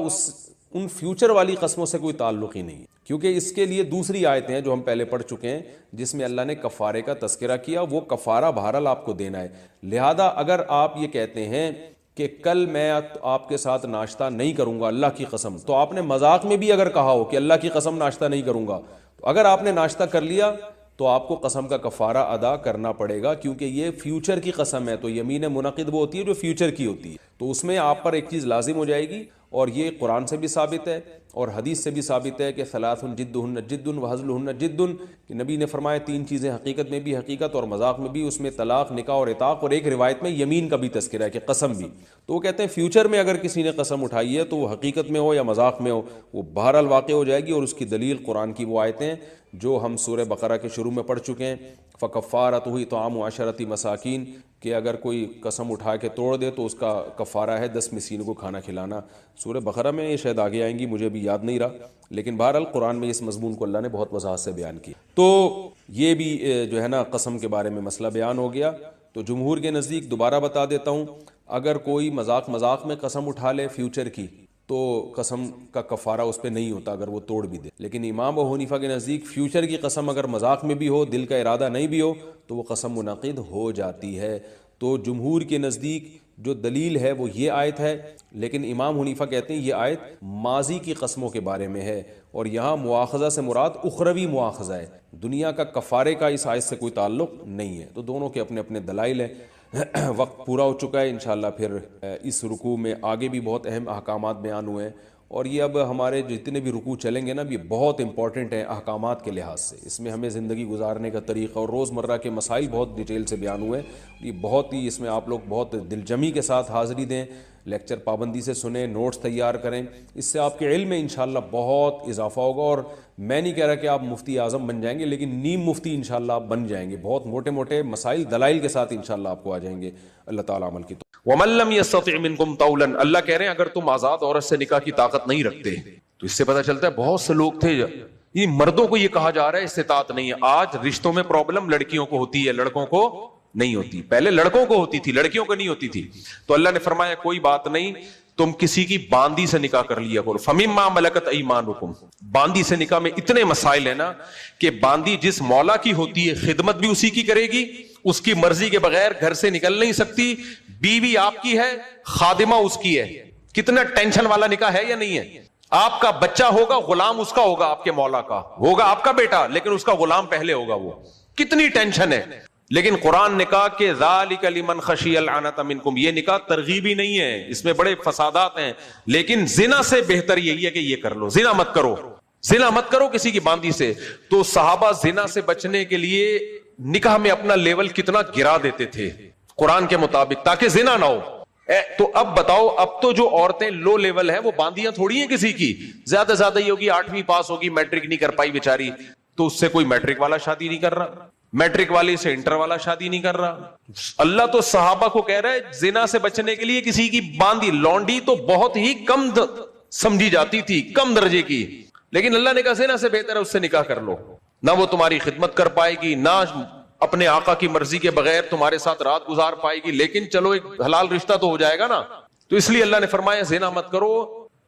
[SPEAKER 1] ان فیوچر والی قسموں سے کوئی تعلق ہی نہیں ہے، کیونکہ اس کے لیے دوسری آیتیں ہیں جو ہم پہلے پڑھ چکے ہیں جس میں اللہ نے کفارے کا تذکرہ کیا، وہ کفارہ بہرحال آپ کو دینا ہے۔ لہذا اگر آپ یہ کہتے ہیں کہ کل میں آپ کے ساتھ ناشتہ نہیں کروں گا اللہ کی قسم، تو آپ نے مذاق میں بھی اگر کہا ہو کہ اللہ کی قسم ناشتہ نہیں کروں گا، تو اگر آپ نے ناشتہ کر لیا تو آپ کو قسم کا کفارہ ادا کرنا پڑے گا، کیونکہ یہ فیوچر کی قسم ہے، تو یمین منعقد وہ ہوتی ہے جو فیوچر کی ہوتی ہے، تو اس میں آپ پر ایک چیز لازم ہو جائے گی، اور یہ قرآن سے بھی ثابت ہے اور حدیث سے بھی ثابت ہے کہ ثلاث جدہن جد وہزلہن جد، کہ نبی نے فرمایا تین چیزیں حقیقت میں بھی حقیقت اور مذاق میں بھی، اس میں طلاق، نکاح اور عتاق، اور ایک روایت میں یمین کا بھی تذکرہ ہے کہ قسم بھی۔ تو وہ کہتے ہیں فیوچر میں اگر کسی نے قسم اٹھائی ہے تو وہ حقیقت میں ہو یا مذاق میں ہو، وہ بہرحال واقع ہو جائے گی، اور اس کی دلیل قرآن کی وہ آیتیں جو ہم سورہ بقرہ کے شروع میں پڑھ چکے ہیں، فَكَفَّارَتُهُ إِطْعَامُ عَشَرَةِ مَسَاكِينَ، کہ اگر کوئی قسم اٹھا کے توڑ دے تو اس کا کفارہ ہے 10 مسکین کو کھانا کھلانا۔ سورہ بقرہ میں یہ شاید آگے آئیں گی، مجھے بھی یاد نہیں رہا، لیکن بہرحال قرآن میں اس مضمون کو اللہ نے بہت وضاحت سے بیان کیا۔ تو یہ بھی جو ہے نا قسم کے بارے میں مسئلہ بیان ہو گیا۔ تو جمہور کے نزدیک دوبارہ بتا دیتا ہوں، اگر کوئی مذاق میں قسم اٹھا لے فیوچر کی تو قسم کا کفارہ اس پہ نہیں ہوتا اگر وہ توڑ بھی دے، لیکن امام ابو حنیفہ کے نزدیک فیوچر کی قسم اگر مذاق میں بھی ہو، دل کا ارادہ نہیں بھی ہو، تو وہ قسم منعقد ہو جاتی ہے۔ تو جمہور کے نزدیک جو دلیل ہے وہ یہ آیت ہے، لیکن امام حنیفہ کہتے ہیں یہ آیت ماضی کی قسموں کے بارے میں ہے، اور یہاں مواخذہ سے مراد اخروی مواخذہ ہے، دنیا کا کفارے کا اس آیت سے کوئی تعلق نہیں ہے۔ تو دونوں کے اپنے اپنے دلائل ہیں۔ وقت پورا ہو چکا ہے، انشاءاللہ پھر اس رکوع میں آگے بھی بہت اہم احکامات بیان ہوئے ہیں، اور یہ اب ہمارے جتنے بھی رکوع چلیں گے نا، یہ بہت امپورٹنٹ ہیں احکامات کے لحاظ سے، اس میں ہمیں زندگی گزارنے کا طریقہ اور روزمرہ کے مسائل بہت ڈیٹیل سے بیان ہوئے ہیں۔ یہ بہت ہی اس میں آپ لوگ بہت دل جمی کے ساتھ حاضری دیں، لیکچر پابندی سے سنیں، نوٹس تیار کریں، اس سے آپ کے علم میں انشاءاللہ بہت اضافہ ہوگا، اور میں نہیں کہہ رہا کہ آپ مفتی اعظم بن جائیں گے، لیکن نیم مفتی انشاءاللہ آپ بن جائیں گے، بہت موٹے موٹے مسائل دلائل کے ساتھ انشاءاللہ آپ کو آ جائیں گے، اللہ تعالیٰ عمل کی تو۔ وَمَن لَّمْ يَسْتَطِعْ مِنكُمْ طَوْلًا، اللہ کہہ رہے ہیں اگر تم آزاد عورت سے نکاح کی طاقت نہیں رکھتے، تو اس سے پتہ چلتا ہے بہت سے لوگ تھے یہ مردوں کو یہ کہا جا رہا ہے استطاعت نہیں ہے. آج رشتوں میں پرابلم لڑکیوں کو ہوتی ہے, لڑکوں کو نہیں ہوتی. پہلے لڑکوں کو ہوتی تھی, لڑکیوں کو نہیں ہوتی تھی. تو اللہ نے فرمایا کوئی بات نہیں, تم کسی کی باندی سے نکاح کر لیا کرو. فَمِمَّا مَلَكَتْ أَيْمَانُكُمْ. باندی سے نکاح میں اتنے مسائل ہیں نا کہ باندی جس مولا کی ہوتی ہے خدمت بھی اسی کی کرے گی, اس کی مرضی کے بغیر گھر سے نکل نہیں سکتی, بیوی آپ کی ہے, خادمہ اس کی ہے. کتنا ٹینشن والا نکاح ہے یا نہیں ہے؟ آپ کا بچہ ہوگا, غلام اس کا ہوگا, آپ کے مولا کا ہوگا, آپ کا بیٹا, لیکن اس کا غلام پہلے ہوگا. وہ کتنی ٹینشن ہے. لیکن قرآن نے کہا کہ ذالک لمن خشی العنت منکم, یہ نکاح ترغیبی نہیں ہے, اس میں بڑے فسادات ہیں, لیکن زنا سے بہتر یہی ہے کہ یہ کر لو. زنا مت کرو, زنا مت کرو کسی کی باندی سے. تو صحابہ زنا سے بچنے کے لیے نکاح میں اپنا لیول کتنا گرا دیتے تھے قرآن کے مطابق, تاکہ زنا نہ ہو. تو اب بتاؤ, اب تو جو عورتیں لو لیول ہیں وہ باندیاں تھوڑی ہیں کسی کی. زیادہ زیادہ یہ ہوگی 8ویں پاس ہوگی, میٹرک نہیں کر پائی بیچاری, تو اس سے کوئی میٹرک والا شادی نہیں کر رہا, میٹرک والی سے انٹر والا شادی نہیں کر رہا. اللہ تو صحابہ کو کہہ رہا ہے زنا سے بچنے کے لیے کسی کی باندی, لونڈی تو بہت ہی کم سمجھی جاتی تھی, کم درجے کی, لیکن اللہ نے کہا زنا سے بہتر ہے اس سے نکاح کر لو. نہ وہ تمہاری خدمت کر پائے گی, نہ اپنے آقا کی مرضی کے بغیر تمہارے ساتھ رات گزار پائے گی, لیکن چلو ایک حلال رشتہ تو ہو جائے گا نا. تو اس لیے اللہ نے فرمایا زنا مت کرو,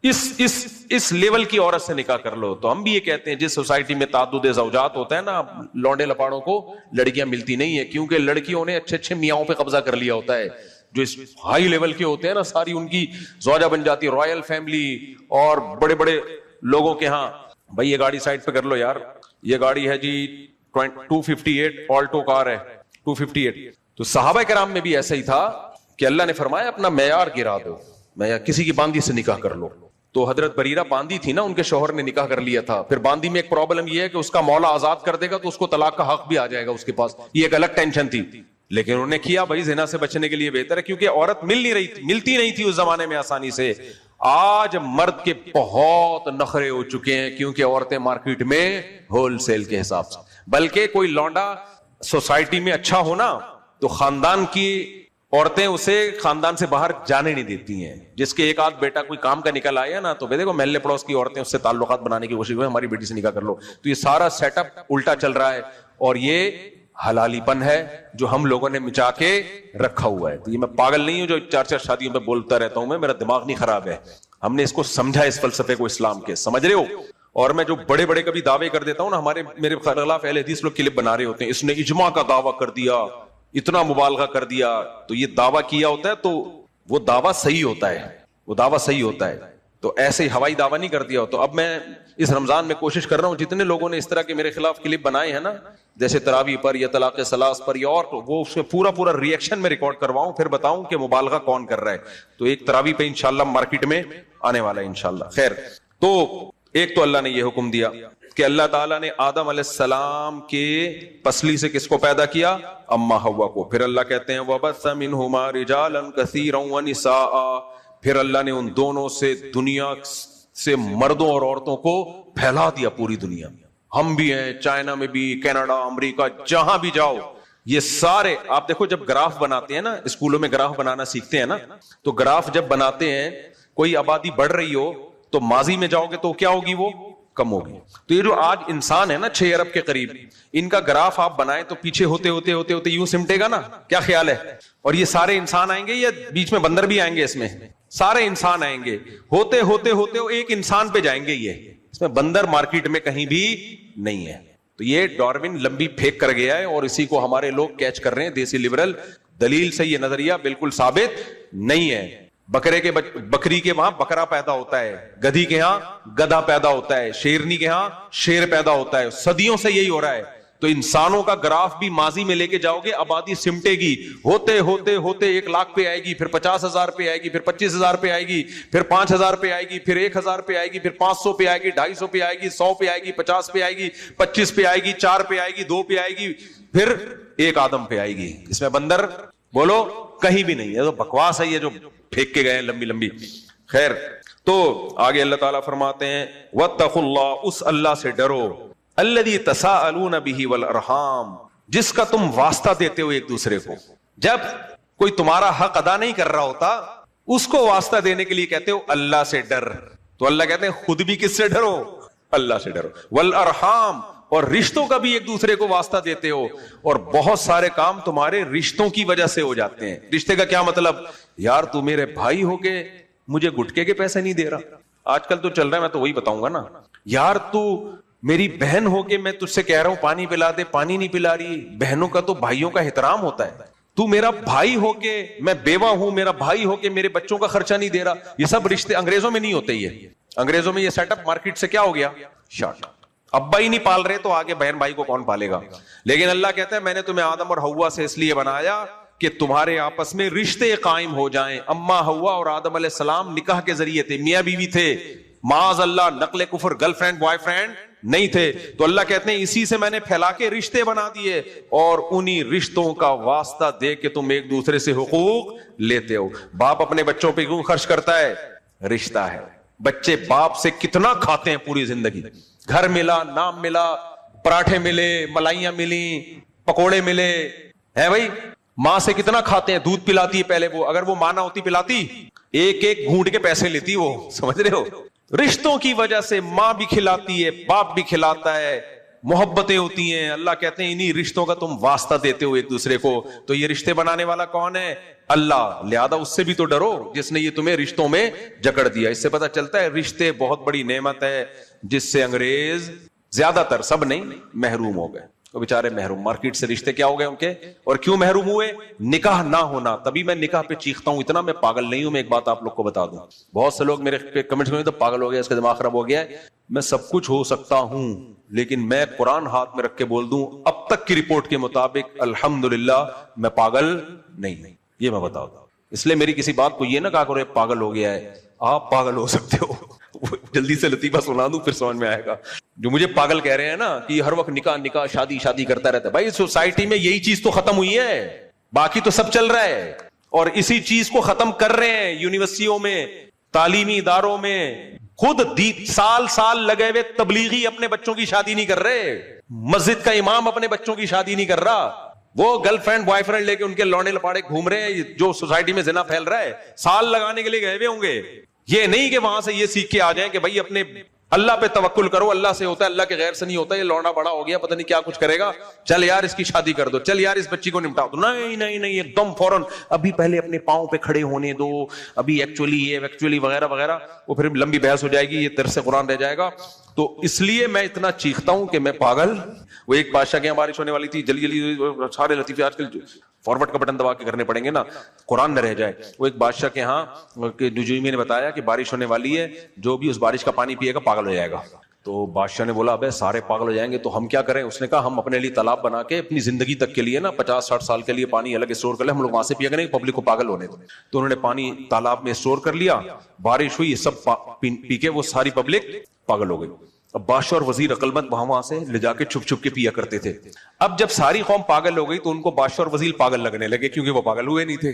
[SPEAKER 1] اس لیول کی عورت سے نکاح کر لو. تو ہم بھی یہ کہتے ہیں جس سوسائٹی میں تعدد زوجات ہوتا ہے نا, لونڈے لپاڑوں کو لڑکیاں ملتی نہیں ہے, کیونکہ لڑکیوں نے اچھے اچھے میاؤں پہ قبضہ کر لیا ہوتا ہے. جو اس ہائی لیول کے ہوتے ہیں نا, ساری ان کی زوجہ بن جاتی ہے, رائل فیملی اور بڑے بڑے لوگوں کے ہاں. بھائی یہ گاڑی سائڈ پہ کر لو یار, یہ گاڑی ہے جی 258 آلٹو کار ہے 258. تو صحابہ کرام میں بھی ایسا ہی تھا کہ اللہ نے فرمایا اپنا معیار گرا دو, معیار کسی کی باندی سے نکاح کر لو. تو حضرت بریرہ باندی تھی نا, ان کے شوہر نے نکاح کر لیا تھا. پھر باندی میں ایک پرابلم یہ ہے کہ اس کا مولا آزاد کر دے گا تو اس کو طلاق کا حق بھی آ جائے گا اس کے پاس, یہ ایک الگ ٹینشن تھی. لیکن انہوں نے کیا بھائی زنا سے بچنے کے لیے بہتر ہے, کیونکہ عورت ملتی نہیں تھی اس زمانے میں آسانی سے. آج مرد کے بہت نخرے ہو چکے ہیں, کیونکہ عورتیں مارکیٹ میں ہول سیل کے حساب سے. بلکہ کوئی لونڈا سوسائٹی میں اچھا ہونا تو خاندان کی عورتیں اسے خاندان سے باہر جانے نہیں دیتی ہیں. جس کے ایک آدھ بیٹا کوئی کام کا نکل آیا نا, تو دیکھو محلے پڑوس کی عورتیں اس سے تعلقات بنانے کی کوشش ہوئی, ہماری بیٹی سے نکاح کر لو. تو یہ سارا سیٹ اپ الٹا چل رہا ہے, اور یہ حلالی پن ہے جو ہم لوگوں نے مچا کے رکھا ہوا ہے. تو یہ میں پاگل نہیں ہوں جو 4 شادیوں پہ بولتا رہتا ہوں, میرا دماغ نہیں خراب ہے. ہم نے اس کو سمجھا, اس فلسفے کو اسلام کے, سمجھ رہے ہو. اور میں جو بڑے بڑے کبھی دعوے کر دیتا ہوں نا, میرے خلاف اہل حدیث لوگ کلپ بنا رہے ہوتے ہیں, اس نے اجماع کا دعویٰ کر دیا, اتنا مبالغہ کر دیا. تو یہ دعویٰ کیا ہوتا ہے تو وہ دعویٰ صحیح ہوتا ہے, وہ دعویٰ صحیح ہوتا ہے. تو ایسے ہوائی دعویٰ نہیں کر دیا ہو. تو اب میں اس رمضان میں کوشش کر رہا ہوں, جتنے لوگوں نے اس طرح کے میرے خلاف کلپ بنائے ہیں نا, جیسے تراویح پر یا طلاق ثلاث پر یا اور, وہ اس میں پورا ریئیکشن میں ریکارڈ کرواؤں, پھر بتاؤں کہ مبالغہ کون کر رہا ہے. تو ایک تراویح پہ انشاءاللہ مارکیٹ میں آنے والا ہے انشاءاللہ. خیر, تو ایک تو اللہ نے یہ حکم دیا کہ اللہ تعالیٰ نے آدم علیہ السلام کے پسلی سے کس کو پیدا کیا, اما حوا کو. پھر اللہ کہتے ہیں وَبَثَّ مِنْهُمَا رِجَالًا كَثِيرًا وَنِسَاءً, پھر اللہ نے ان دونوں سے دنیا سے مردوں اور عورتوں کو پھیلا دیا پوری دنیا میں. ہم بھی ہیں, چائنا میں بھی, کینیڈا, امریکہ, جہاں بھی جاؤ یہ سارے. آپ دیکھو جب گراف بناتے ہیں نا, اسکولوں میں گراف بنانا سیکھتے ہیں نا, تو گراف جب بناتے ہیں کوئی آبادی بڑھ رہی ہو تو ماضی میں جاؤ گے تو کیا ہوگی, وہ کم ہوگی. تو یہ جو آج انسان ہے نا 6 ارب کے قریب, ان کا گراف آپ بنائیں تو پیچھے ہوتے ہوتے ہوتے ہوتے یوں سمٹے گا نا, کیا خیال ہے؟ اور یہ سارے انسان آئیں گے یا بیچ میں بندر بھی آئیں گے؟ اس میں سارے انسان آئیں گے, ہوتے ہوتے ہوتے ایک انسان پہ جائیں گے. یہ اس میں بندر مارکیٹ میں کہیں بھی نہیں ہے. تو یہ ڈاروین لمبی پھینک کر گیا ہے, اور اسی کو ہمارے لوگ کیچ کر رہے ہیں. دیسی لبرل دلیل سے یہ نظریہ بالکل ثابت نہیں ہے. بکری کے وہاں بکرا پیدا ہوتا ہے, گدھی کے ہاں گدھا پیدا ہوتا ہے, شیرنی کے ہاں شیر پیدا ہوتا ہے. صدیوں سے یہی ہو رہا ہے. تو انسانوں کا گراف بھی ماضی میں لے کے جاؤ گے, آبادی سمٹے گی, ہوتے ہوتے ہوتے 1 لاکھ پہ آئے گی, پھر 50,000 پہ آئے گی, پھر 25,000 پہ آئے گی, پھر 5,000 پہ آئے گی, پھر 1,000 پہ آئے گی, پھر 500 پہ آئے گی, 250 پہ آئے گی, 100 پہ آئے گی, 50 پہ آئے گی, 25 پہ آئے گی, 4 پہ آئے گی, 2 پہ آئے گی, پھر 1 آدم پہ آئے گی. اس میں بندر بولو کہیں بھی نہیں ہے. تو بکواس ہے یہ جو پھینک کے گئے لمبی لمبی. خیر, تو آگے اللہ تعالیٰ فرماتے ہیں واتقوا اللہ, اس اللہ سے ڈرو, الذی تساءلون بہ والارحام, جس کا تم واسطہ دیتے ہو ایک دوسرے کو. جب کوئی تمہارا حق ادا نہیں کر رہا ہوتا, اس کو واسطہ دینے کے لیے کہتے ہو اللہ سے ڈر. تو اللہ کہتے ہیں خود بھی کس سے ڈرو, اللہ سے ڈرو. والارحام, اور رشتوں کا بھی ایک دوسرے کو واسطہ دیتے ہو, اور بہت سارے کام تمہارے رشتوں کی وجہ سے ہو جاتے ہیں. رشتے کا کیا مطلب؟ یار تو میرے بھائی ہو کے مجھے گٹکے کے پیسے نہیں دے رہا. آج کل تو چل رہا ہے, میں تو وہی بتاؤں گا نا. یار تو میری بہن ہو کے میں تجھ سے کہہ رہا ہوں پانی پلا دے, پانی نہیں پلا رہی. بہنوں کا تو بھائیوں کا احترام ہوتا ہے. تو میرا بھائی ہو کے میں بیوہ ہوں, میرا بھائی ہو کے میرے بچوں کا خرچہ نہیں دے رہا. یہ سب رشتے انگریزوں میں نہیں ہوتے. یہ انگریزوں میں یہ سیٹ اپ مارکیٹ سے کیا ہو گیا, شارٹ. ابا ہی نہیں پال رہے تو آگے بہن بھائی کو کون پالے گا؟ لیکن اللہ کہتا ہے میں نے تمہیں آدم اور حوا سے اس لیے بنایا کہ تمہارے آپس میں رشتے قائم ہو جائیں. اما حوا اور آدم علیہ السلام نکاح کے ذریعے تھے, میاں بیوی تھے. معاذ اللہ نقل کفر, گرل فرینڈ بوائے فرینڈ نہیں تھے. تو اللہ کہتے ہیں اسی سے میں نے پھیلا کے رشتے بنا دیے, اور انہی رشتوں کا واسطہ دے کے تم ایک دوسرے سے حقوق لیتے ہو. باپ اپنے بچوں پہ کیوں خرچ کرتا ہے؟ رشتہ ہے. بچے باپ سے کتنا کھاتے ہیں پوری زندگی. گھر ملا, نام ملا, پراٹھے ملے, ملائیاں ملی, پکوڑے ملے, ہے بھائی. ماں سے کتنا کھاتے ہیں, دودھ پلاتی ہے پہلے وہ, اگر وہ ماں نہ ہوتی پلاتی, ایک ایک گھونٹ کے پیسے لیتی وہ, سمجھ رہے ہو. رشتوں کی وجہ سے ماں بھی کھلاتی ہے, باپ بھی کھلاتا ہے, محبتیں ہوتی ہیں. اللہ کہتے ہیں انہی رشتوں کا تم واسطہ دیتے ہو ایک دوسرے کو. تو یہ رشتے بنانے والا کون ہے؟ اللہ. لہذا اس سے بھی تو ڈرو جس نے یہ تمہیں رشتوں میں جکڑ دیا. اس سے پتہ چلتا ہے رشتے بہت بڑی نعمت ہے جس سے انگریز زیادہ تر, سب نہیں, محروم ہو گئے. وہ بیچارے محروم, مارکیٹ سے رشتے کیا ہو گئے ان کے. اور کیوں محروم ہوئے؟ نکاح نہ ہونا. تبھی میں نکاح پہ چیختا ہوں, اتنا میں پاگل نہیں ہوں. میں ایک بات آپ لوگ کو بتا دوں, بہت سے لوگ میرے کمنٹس میں تو پاگل ہو گیا, اس کا دماغ خراب ہو گیا ہے. میں سب کچھ ہو سکتا ہوں, لیکن میں قرآن ہاتھ میں رکھ کے بول دوں اب تک کی رپورٹ کے مطابق الحمدللہ میں پاگل نہیں. یہ میں بتا دوں. اس لیے میری کسی بات کو یہ نہ کہا کرو پاگل ہو گیا ہے. آپ پاگل ہو سکتے ہو. جلدی سے لطیفہ سنا دوں پھر سمجھ میں آئے گا. جو مجھے پاگل کہہ رہے ہیں نا کہ ہر وقت نکاح نکاح شادی شادی کرتا رہتا ہے, بھائی سوسائٹی میں یہی چیز تو ختم ہوئی ہے, باقی تو سب چل رہا ہے. اور اسی چیز کو ختم کر رہے ہیں یونیورسٹیوں میں, تعلیمی اداروں میں. خود سال سال لگے ہوئے تبلیغی اپنے بچوں کی شادی نہیں کر رہے, مسجد کا امام اپنے بچوں کی شادی نہیں کر رہا. وہ گرل فرینڈ بوائے فرینڈ لے کے ان کے لونے لپاڑے گھوم رہے ہیں. جو سوسائٹی میں زنا پھیل رہا ہے, سال لگانے کے لیے گئے ہوئے ہوں گے. یہ نہیں کہ وہاں سے یہ سیکھ کے آ جائیں کہ بھائی اپنے اللہ پہ توکل کرو, اللہ سے ہوتا ہے, اللہ کے غیر سے نہیں ہوتا. یہ لونا بڑا ہو گیا, پتہ نہیں کیا کچھ کرے گا, چل یار اس کی شادی کر دو, چل یار اس بچی کو نمٹا دو. نہیں نہیں نہیں, ایک دم فوراً ابھی پہلے اپنے پاؤں پہ کھڑے ہونے دو, ابھی ایکچولی وغیرہ وغیرہ. وہ پھر لمبی بحث ہو جائے گی, یہ درس قرآن رہ جائے گا. تو اس لیے میں اتنا چیختا ہوں کہ میں پاگل. وہ ایک بادشاہ کے یہاں بارش ہونے والی تھی, جلدی جلدی سارے لطیفے آج کل فارورڈ کا بٹن دبا کے کرنے پڑیں گے نا, قرآن نہ رہ جائے. وہ ایک بادشاہ کے ہاں نجومی نے بتایا کہ بارش ہونے والی ہے, جو بھی اس بارش کا پانی پیے گا پاگل ہو جائے گا. تو بادشاہ نے بولا ابے سارے پاگل ہو جائیں گے تو ہم کیا کریں. اس نے کہا ہم اپنے لیے تالاب بنا کے اپنی زندگی تک کے لیے نا 50-60 سال کے لیے پانی الگ اسٹور کر لیں, ہم لوگ وہاں سے پیا کریں, پبلک کو پاگل ہونے دو. تو انہوں نے پانی تالاب میں اسٹور کر لیا, بارش ہوئی, سب پی کے وہ ساری پبلک پاگل ہو گئی. اب بادشاہ اور وزیر عقل مند وہاں سے لے جا کے چھپ چھپ کے پیا کرتے تھے. اب جب ساری قوم پاگل ہو گئی تو ان کو بادشاہ اور وزیر پاگل لگنے لگے, کیونکہ وہ پاگل ہوئے نہیں تھے.